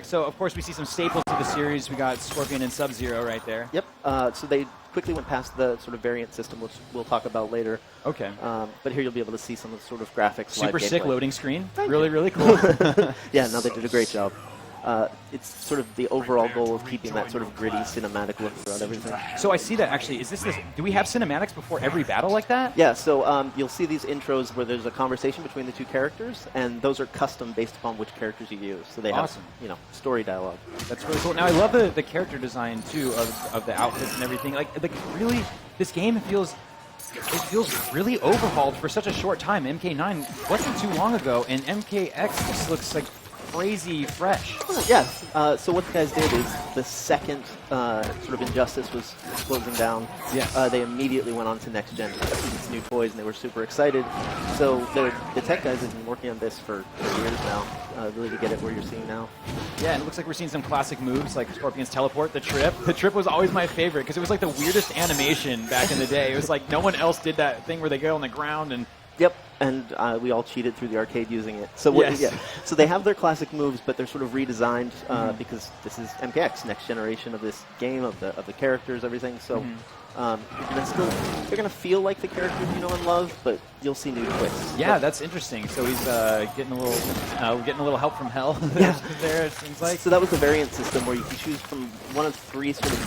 So, of course, we see some staples to the series. We got Scorpion and Sub-Zero right there. Yep. So they quickly went past the sort of variant system, which we'll talk about later. Okay. But here you'll be able to see some of the sort of graphics. Super sick loading screen. Thank really, you. really cool. Yeah, no, they did a great job. It's sort of the overall goal of keeping that sort of gritty cinematic look throughout everything. So I see that actually. Do we have cinematics before every battle like that? Yeah, so you'll see these intros where there's a conversation between the two characters, and those are custom based upon which characters you use. So they have, story dialogue. That's really cool. Now I love the character design too of the outfits and everything. Like really, this game feels really overhauled for such a short time. MK9 wasn't too long ago, and MKX just looks like crazy fresh. Yes. So what the guys did is the second sort of Injustice was closing down, they immediately went on to next gen these new toys, and they were super excited. So the tech guys have been working on this for years now, really to get it where you're seeing now. Yeah, and it looks like we're seeing some classic moves like Scorpion's teleport, the trip. The trip was always my favorite because it was like the weirdest animation back in the day. It was like no one else did that thing where they go on the ground and. Yep, and we all cheated through the arcade using it. So so they have their classic moves, but they're sort of redesigned because this is MKX, next generation of this game, of the characters, everything. So you're gonna feel like the characters you know and love, but you'll see new twists. Yeah, that's interesting. So he's getting a little help from hell. There it seems like. So that was the variant system where you can choose from one of three sort of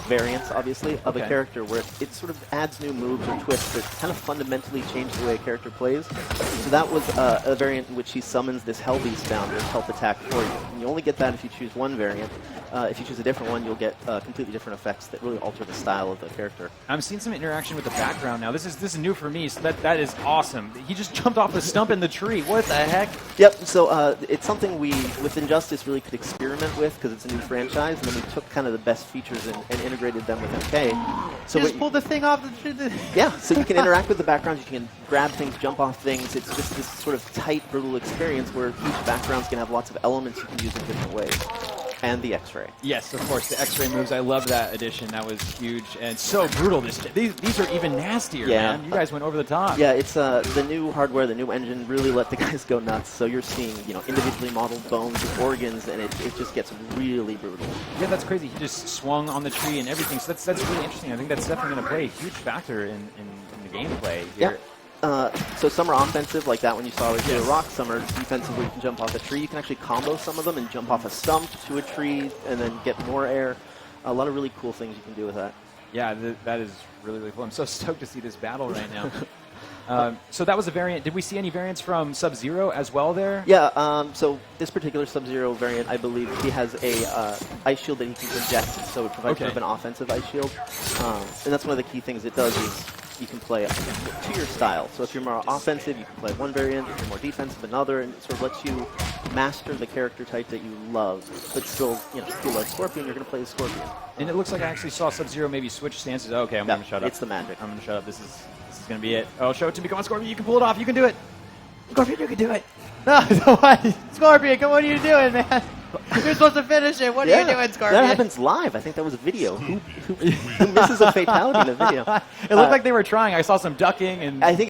variants, obviously, of a character where it sort of adds new moves or twists that kind of fundamentally change the way a character plays. So that was a variant in which he summons this Hell Beast down to help attack for you. And you only get that if you choose one variant. If you choose a different one, you'll get completely different effects that really alter the style of the character. I'm seeing some interaction with the background now. This is new for me, so that is awesome. He just jumped off the stump in the tree. What the heck? Yep, so it's something we, with Injustice, really could experiment with because it's a new franchise, and then we took kind of the best features and integrated them with MK. So just pulled the thing off the tree. Yeah, so you can interact with the backgrounds, you can grab things, jump off things. It's just this sort of tight, brutal experience where each background's going to have lots of elements you can use in different ways. And the X-Ray. Yes, of course, the X-Ray moves. I love that addition. That was huge and so brutal. These are even nastier, man. You guys went over the top. Yeah, it's the new hardware, the new engine really let the guys go nuts. So you're seeing, individually modeled bones and organs, and it just gets really brutal. Yeah, that's crazy. He just swung on the tree and everything. So that's really interesting. I think that's definitely going to play a huge factor in the gameplay here. Yeah. So some are offensive, like that one you saw with the rock. Some are defensive, where you can jump off a tree. You can actually combo some of them and jump off a stump to a tree and then get more air. A lot of really cool things you can do with that. Yeah, that is really, really cool. I'm so stoked to see this battle right now. So that was a variant. Did we see any variants from Sub-Zero as well there? Yeah, so this particular Sub-Zero variant, I believe, he has a ice shield that he can project, so it provides sort of an offensive ice shield. And that's one of the key things it does is you can play to your style. So if you're more offensive, you can play one variant. If you're more defensive, another, and it sort of lets you master the character type that you love. But still, if you love Scorpion, you're going to play the Scorpion. And it looks like I actually saw Sub-Zero maybe switch stances. Okay, I'm going to shut up. It's the magic. I'm going to shut up. This is going to be it. Oh, show it to me. Come on, Scorpion. You can pull it off. You can do it. Scorpion, you can do it. No, what? Scorpion, come on, what are you doing, man? You're supposed to finish it. What are you doing, Scorpion? That happens live. I think that was a video. Who misses a fatality in a video? It looked like they were trying. I saw some ducking and. I think